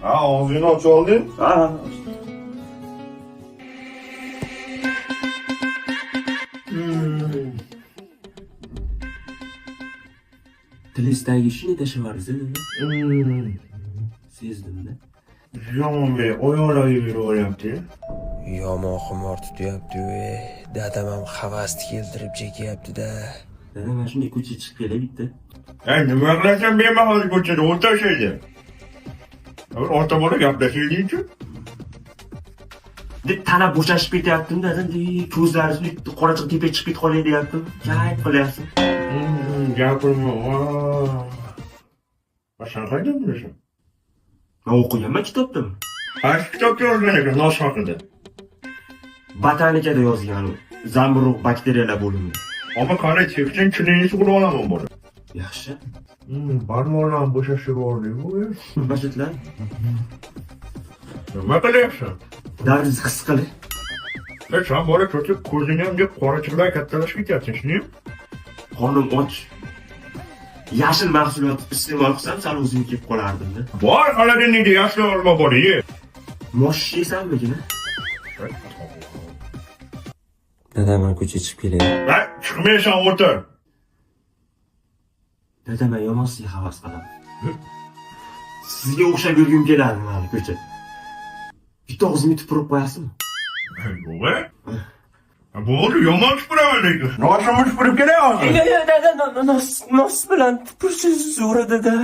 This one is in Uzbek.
Ha, og'zingni ochib olding? Ha. Tilistagi shuni tashavarzi. Sezdimda. Yomonbek oyoqlarga yuraveryapti. Yomon xumor tutyapti. Dadam ham havasni keltirib chekyapti-da. Dada mana shunday ko'chaga chiqib kelay bitta. Nima qilasan bemahal ko'chada o'tirishaydi? Ota bola gaplashaylik-ku. Deb tana bo'shashib ketyaptim-da, ko'zlari qorachiq tepaga chiqib ketib qolay deyaptim. Kayf qilyapsiz. Gapirma. Sen qayerdan bilasan? Men o'qiganman kitobdami? Qaysi kitobda yozgan ekan nosh haqida? Botanikada yozgan u. Zamburug' bakteriyalar bo'limi. Ama qanday cheksin chilingiz qilib olaman buni. Yaxshi. Barmoqlarni bo'shashib yubordik-ku. Bashitlar. Nima qilyapsan? Davringizni his qiling. Sen bola cho'chib ko'zingni ham deb qorachiqlar kattalashib ketyapsan, shuni? Qornim och. Yashil mahsulot iste'mol qilsam, sal o'zim kelib qolardim-da. Bor xolodilnikda yashil olma bor edi. Mosh yeysanmigina? Dada, men ko'chaga chiqib kelay. Ha, chiqmaysan, o'tir. Dada, men yomon sizga havas qilaman. Sizga o'xshab yurgim keladi mana ko'cha. Bitta og'zimni yutib turib qo'yasizmi? Yo'q-a? Bo'ldi, yomon tupuraman lekin. Noshimni tupurib kelay hozir. Dada, nos bilan tupursiz zo'r dada.